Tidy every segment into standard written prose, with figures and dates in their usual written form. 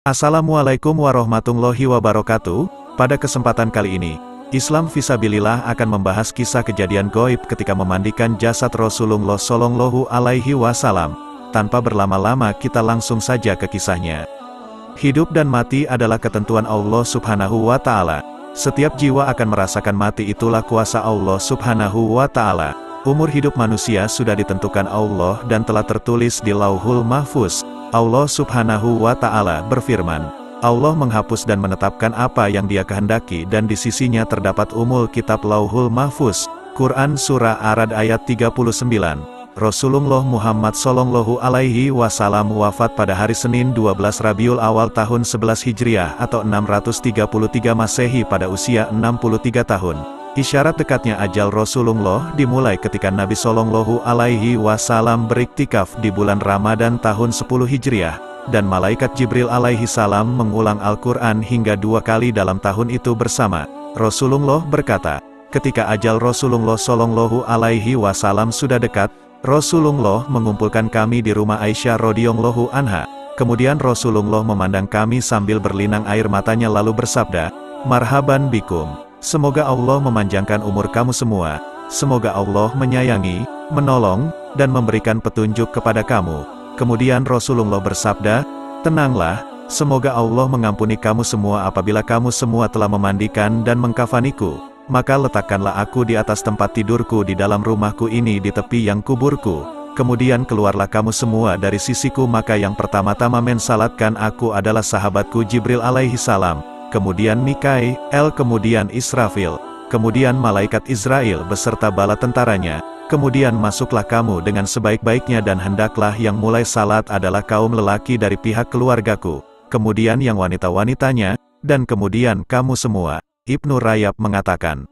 Assalamualaikum warahmatullahi wabarakatuh. Pada kesempatan kali ini, Islam Fisabilillah akan membahas kisah kejadian gaib ketika memandikan jasad Rasulullah Shallallahu Alaihi Wasallam. Tanpa berlama-lama kita langsung saja ke kisahnya. Hidup dan mati adalah ketentuan Allah Subhanahu wa Ta'ala. Setiap jiwa akan merasakan mati, itulah kuasa Allah Subhanahu wa Ta'ala. Umur hidup manusia sudah ditentukan Allah dan telah tertulis di Lauhul Mahfuz. Allah Subhanahu wa Ta'ala berfirman, Allah menghapus dan menetapkan apa yang Dia kehendaki dan di sisinya terdapat umul kitab Lauhul Mahfuz. Quran Surah Ar-Ra'd ayat 39. Rasulullah Muhammad Shallallahu Alaihi Wasallam wafat pada hari Senin 12 Rabiul Awal tahun 11 Hijriah atau 633 Masehi pada usia 63 tahun. Isyarat dekatnya ajal Rasulullah dimulai ketika Nabi Shallallahu Alaihi Wasallam beriktikaf di bulan Ramadan tahun 10 Hijriah, dan malaikat Jibril alaihi salam mengulang Al-Quran hingga 2 kali dalam tahun itu bersama. Rasulullah berkata, ketika ajal Rasulullah Shallallahu Alaihi Wasallam sudah dekat, Rasulullah mengumpulkan kami di rumah Aisyah radhiyallahu anha. Kemudian Rasulullah memandang kami sambil berlinang air matanya lalu bersabda, Marhaban bikum. Semoga Allah memanjangkan umur kamu semua. Semoga Allah menyayangi, menolong, dan memberikan petunjuk kepada kamu. Kemudian Rasulullah bersabda, tenanglah, semoga Allah mengampuni kamu semua apabila kamu semua telah memandikan dan mengkafaniku. Maka letakkanlah aku di atas tempat tidurku di dalam rumahku ini di tepi yang kuburku. Kemudian keluarlah kamu semua dari sisiku. Maka yang pertama-tama mensalatkan aku adalah sahabatku Jibril alaihi salam, kemudian Mikail, kemudian Israfil, kemudian malaikat Israel beserta bala tentaranya. Kemudian masuklah kamu dengan sebaik-baiknya dan hendaklah yang mulai salat adalah kaum lelaki dari pihak keluargaku, kemudian yang wanita-wanitanya, dan kemudian kamu semua. Ibnu Rajab mengatakan,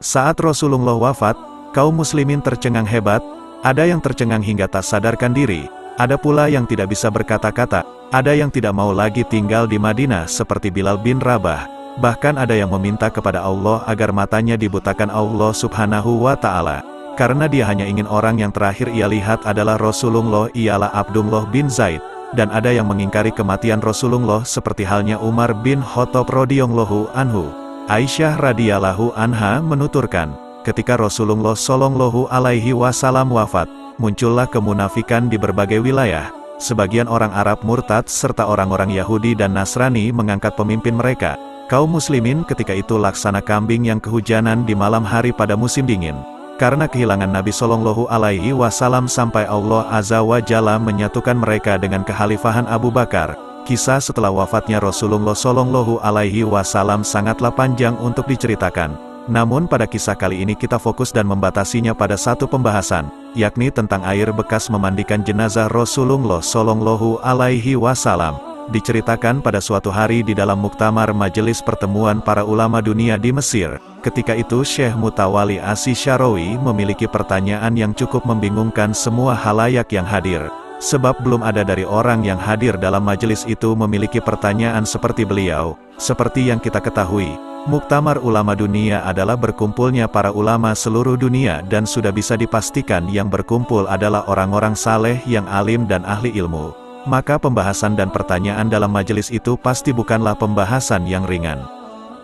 saat Rasulullah wafat, kaum muslimin tercengang hebat, ada yang tercengang hingga tak sadarkan diri, ada pula yang tidak bisa berkata-kata, ada yang tidak mau lagi tinggal di Madinah seperti Bilal bin Rabah, bahkan ada yang meminta kepada Allah agar matanya dibutakan Allah Subhanahu wa Ta'ala, karena dia hanya ingin orang yang terakhir ia lihat adalah Rasulullah ialah Abdullah bin Zaid, dan ada yang mengingkari kematian Rasulullah seperti halnya Umar bin Khattab radhiyallahu anhu. Aisyah radhiyallahu anha menuturkan, ketika Rasulullah Shallallahu Alaihi Wasallam wafat, muncullah kemunafikan di berbagai wilayah. Sebagian orang Arab murtad serta orang-orang Yahudi dan Nasrani mengangkat pemimpin mereka. Kaum muslimin ketika itu laksana kambing yang kehujanan di malam hari pada musim dingin. Karena kehilangan Nabi Shallallahu Alaihi Wasallam sampai Allah Azza wa Jalla menyatukan mereka dengan kekhalifahan Abu Bakar. Kisah setelah wafatnya Rasulullah Shallallahu Alaihi Wasallam sangatlah panjang untuk diceritakan. Namun pada kisah kali ini kita fokus dan membatasinya pada satu pembahasan, yakni tentang air bekas memandikan jenazah Rasulullah Shallallahu Alaihi Wasallam. Diceritakan pada suatu hari di dalam muktamar majelis pertemuan para ulama dunia di Mesir. Ketika itu Syekh Mutawali Asy-Syarawi memiliki pertanyaan yang cukup membingungkan semua halayak yang hadir. Sebab belum ada dari orang yang hadir dalam majelis itu memiliki pertanyaan seperti beliau. Seperti yang kita ketahui, muktamar ulama dunia adalah berkumpulnya para ulama seluruh dunia dan sudah bisa dipastikan yang berkumpul adalah orang-orang saleh yang alim dan ahli ilmu. Maka pembahasan dan pertanyaan dalam majelis itu pasti bukanlah pembahasan yang ringan.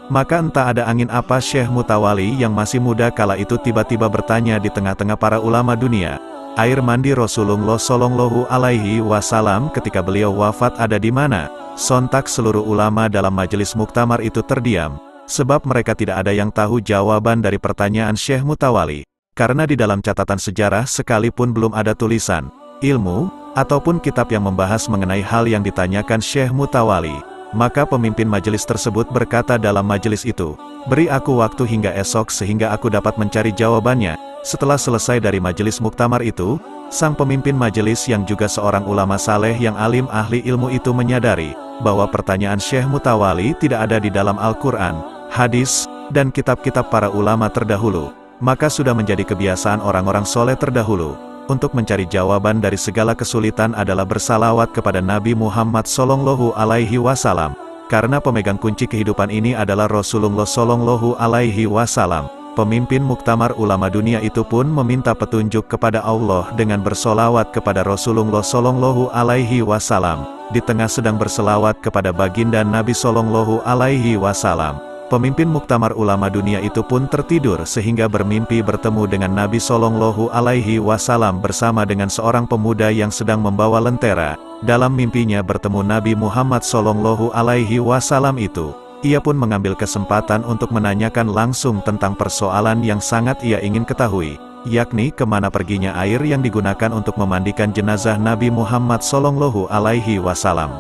Maka entah ada angin apa Syekh Mutawali yang masih muda kala itu tiba-tiba bertanya di tengah-tengah para ulama dunia, air mandi Rasulullah Shallallahu Alaihi Wasallam ketika beliau wafat ada di mana? Sontak seluruh ulama dalam majelis muktamar itu terdiam, sebab mereka tidak ada yang tahu jawaban dari pertanyaan Syekh Mutawali. Karena di dalam catatan sejarah sekalipun belum ada tulisan, ilmu, ataupun kitab yang membahas mengenai hal yang ditanyakan Syekh Mutawali. Maka pemimpin majelis tersebut berkata dalam majelis itu, beri aku waktu hingga esok sehingga aku dapat mencari jawabannya. Setelah selesai dari majelis muktamar itu, sang pemimpin majelis yang juga seorang ulama saleh yang alim ahli ilmu itu menyadari, bahwa pertanyaan Syekh Mutawali tidak ada di dalam Al-Quran, hadis, dan kitab-kitab para ulama terdahulu. Maka sudah menjadi kebiasaan orang-orang soleh terdahulu, untuk mencari jawaban dari segala kesulitan adalah bersalawat kepada Nabi Muhammad Shallallahu Alaihi Wasallam. Karena pemegang kunci kehidupan ini adalah Rasulullah Shallallahu Alaihi Wasallam. pemimpin Muktamar Ulama Dunia itu pun meminta petunjuk kepada Allah dengan bersolawat kepada Rasulullah Shallallahu Alaihi Wasallam. Di tengah sedang berselawat kepada baginda Nabi Shallallahu Alaihi Wasallam, pemimpin Muktamar Ulama Dunia itu pun tertidur sehingga bermimpi bertemu dengan Nabi Shallallahu Alaihi Wasallam bersama dengan seorang pemuda yang sedang membawa lentera. Dalam mimpinya bertemu Nabi Muhammad Shallallahu Alaihi Wasallam itu. Ia pun mengambil kesempatan untuk menanyakan langsung tentang persoalan yang sangat ia ingin ketahui, yakni kemana perginya air yang digunakan untuk memandikan jenazah Nabi Muhammad Shallallahu Alaihi Wasallam.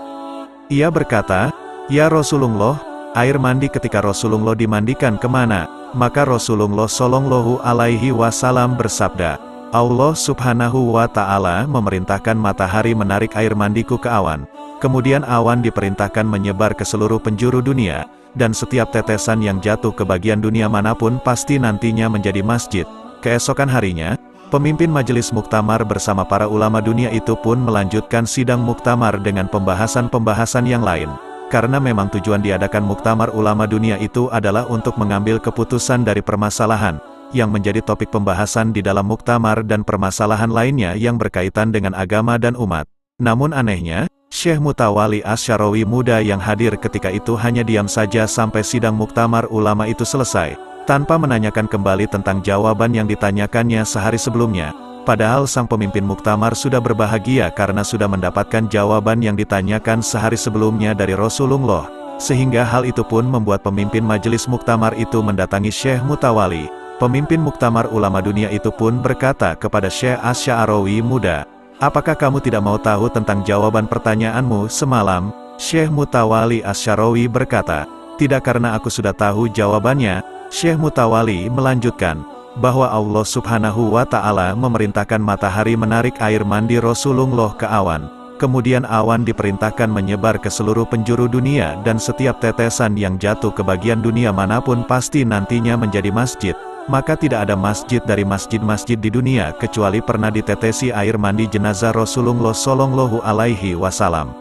Ia berkata, "Ya Rasulullah, air mandi ketika Rasulullah dimandikan kemana?" Maka Rasulullah Shallallahu Alaihi Wasallam bersabda, "Allah Subhanahu wa Ta'ala memerintahkan matahari menarik air mandiku ke awan. Kemudian awan diperintahkan menyebar ke seluruh penjuru dunia, dan setiap tetesan yang jatuh ke bagian dunia manapun pasti nantinya menjadi masjid." Keesokan harinya, pemimpin majelis muktamar bersama para ulama dunia itu pun melanjutkan sidang muktamar dengan pembahasan-pembahasan yang lain. Karena memang tujuan diadakan muktamar ulama dunia itu adalah untuk mengambil keputusan dari permasalahan yang menjadi topik pembahasan di dalam muktamar dan permasalahan lainnya yang berkaitan dengan agama dan umat. Namun anehnya, Syekh Mutawali Asy-Syarawi muda yang hadir ketika itu hanya diam saja sampai sidang muktamar ulama itu selesai, tanpa menanyakan kembali tentang jawaban yang ditanyakannya sehari sebelumnya. Padahal sang pemimpin muktamar sudah berbahagia karena sudah mendapatkan jawaban yang ditanyakan sehari sebelumnya dari Rasulullah. Sehingga hal itu pun membuat pemimpin majelis muktamar itu mendatangi Syekh Mutawali. Pemimpin muktamar ulama dunia itu pun berkata kepada Syekh Asy-Syarawi muda, "Apakah kamu tidak mau tahu tentang jawaban pertanyaanmu semalam?" Syekh Mutawali Asy-Syarawi berkata, "Tidak, karena aku sudah tahu jawabannya." Syekh Mutawali melanjutkan, bahwa Allah Subhanahu wa Ta'ala memerintahkan matahari menarik air mandi Rasulullah ke awan. Kemudian awan diperintahkan menyebar ke seluruh penjuru dunia dan setiap tetesan yang jatuh ke bagian dunia manapun pasti nantinya menjadi masjid. Maka tidak ada masjid dari masjid-masjid di dunia kecuali pernah ditetesi air mandi jenazah Rasulullah Shallallahu Alaihi Wasallam.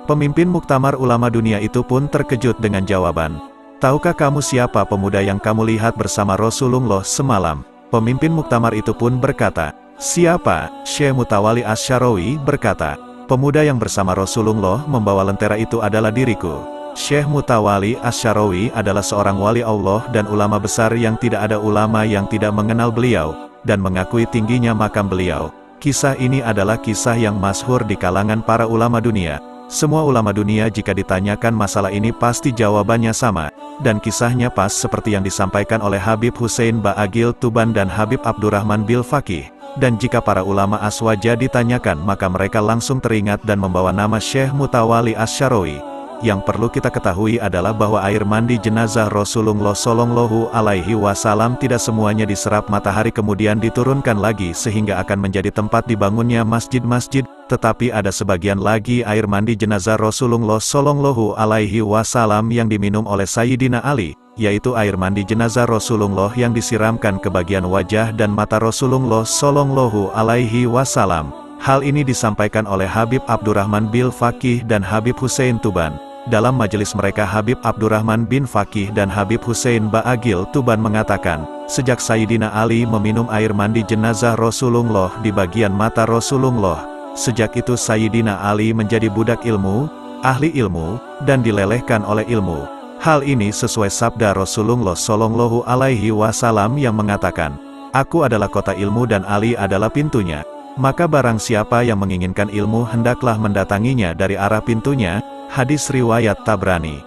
Pemimpin Muktamar Ulama Dunia itu pun terkejut dengan jawaban, "Tahukah kamu siapa pemuda yang kamu lihat bersama Rasulullah semalam?" Pemimpin Muktamar itu pun berkata, "Siapa?" Syekh Mutawali Asy-Syarawi berkata, "Pemuda yang bersama Rasulullah membawa lentera itu adalah diriku." Syekh Mutawali Asy-Syarawi adalah seorang wali Allah dan ulama besar yang tidak ada ulama yang tidak mengenal beliau, dan mengakui tingginya makam beliau. Kisah ini adalah kisah yang masyhur di kalangan para ulama dunia. Semua ulama dunia jika ditanyakan masalah ini pasti jawabannya sama, dan kisahnya pas seperti yang disampaikan oleh Habib Hussein Ba'agil Tuban dan Habib Abdurrahman Bil Faqih. Dan jika para ulama aswaja ditanyakan maka mereka langsung teringat dan membawa nama Syekh Mutawali Asy-Syarawi. Yang perlu kita ketahui adalah bahwa air mandi jenazah Rasulullah Shallallahu Alaihi Wasallam tidak semuanya diserap matahari kemudian diturunkan lagi sehingga akan menjadi tempat dibangunnya masjid-masjid, tetapi ada sebagian lagi air mandi jenazah Rasulullah Shallallahu Alaihi Wasallam yang diminum oleh Sayyidina Ali, yaitu air mandi jenazah Rasulullah yang disiramkan ke bagian wajah dan mata Rasulullah Shallallahu Alaihi Wasallam. Hal ini disampaikan oleh Habib Abdurrahman Bil Faqih dan Habib Hussein Tuban. Dalam majelis mereka Habib Abdurrahman bin Faqih dan Habib Hussein Ba'agil Tuban mengatakan, sejak Sayyidina Ali meminum air mandi jenazah Rasulullah di bagian mata Rasulullah, sejak itu Sayyidina Ali menjadi budak ilmu, ahli ilmu, dan dilelehkan oleh ilmu. Hal ini sesuai sabda Rasulullah Shallallahu Alaihi Wasallam yang mengatakan, "Aku adalah kota ilmu dan Ali adalah pintunya. Maka barang siapa yang menginginkan ilmu hendaklah mendatanginya dari arah pintunya." Hadis riwayat Tabrani.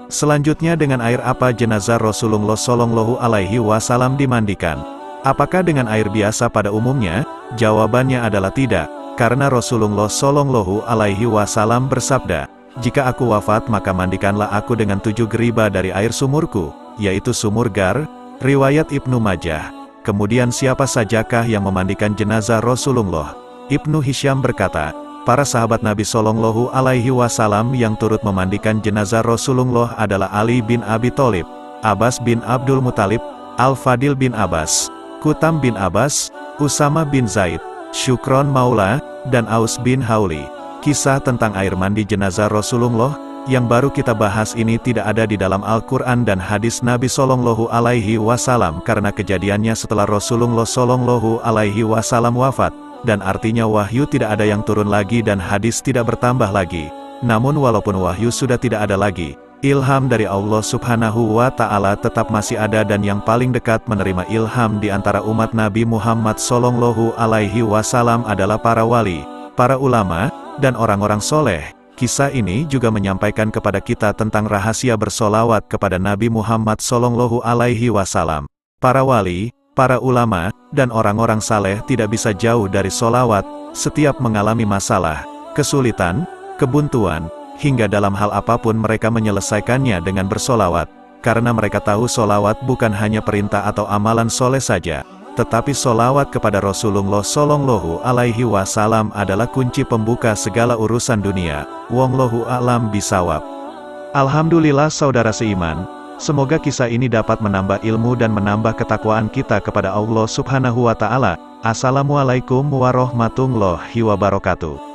Selanjutnya, dengan air apa jenazah Rasulullah Shallallahu Alaihi Wasallam dimandikan? Apakah dengan air biasa pada umumnya? Jawabannya adalah tidak, karena Rasulullah Shallallahu Alaihi Wasallam bersabda, "Jika aku wafat maka mandikanlah aku dengan 7 geriba dari air sumurku, yaitu sumur Gar." Riwayat Ibnu Majah. Kemudian siapa sajakah yang memandikan jenazah Rasulullah? Ibnu Hisyam berkata, para sahabat Nabi Shallallahu Alaihi Wasallam yang turut memandikan jenazah Rasulullah adalah Ali bin Abi Thalib, Abbas bin Abdul Muthalib, Al-Fadil bin Abbas, Kutam bin Abbas, Usama bin Zaid, Syukron Maula, dan Aus bin Hauli. Kisah tentang air mandi jenazah Rasulullah. yang baru kita bahas ini tidak ada di dalam Al-Quran dan hadis Nabi Shallallahu Alaihi Wasallam karena kejadiannya setelah Rasulullah Shallallahu Alaihi Wasallam wafat, dan artinya wahyu tidak ada yang turun lagi dan hadis tidak bertambah lagi. Namun walaupun wahyu sudah tidak ada lagi, ilham dari Allah Subhanahu wa Ta'ala tetap masih ada, dan yang paling dekat menerima ilham di antara umat Nabi Muhammad Shallallahu Alaihi Wasallam adalah para wali, para ulama, dan orang-orang soleh. Kisah ini juga menyampaikan kepada kita tentang rahasia bersolawat kepada Nabi Muhammad Shallallahu Alaihi Wasallam. Para wali, para ulama, dan orang-orang saleh tidak bisa jauh dari solawat. Setiap mengalami masalah, kesulitan, kebuntuan, hingga dalam hal apapun mereka menyelesaikannya dengan bersolawat. Karena mereka tahu solawat bukan hanya perintah atau amalan soleh saja, tetapi solawat kepada Rasulullah Shallallahu Alaihi Wasallam adalah kunci pembuka segala urusan dunia. Wallahu a'lam bishawab. Alhamdulillah saudara seiman, semoga kisah ini dapat menambah ilmu dan menambah ketakwaan kita kepada Allah Subhanahu wa Ta'ala. Assalamualaikum warahmatullahi wabarakatuh.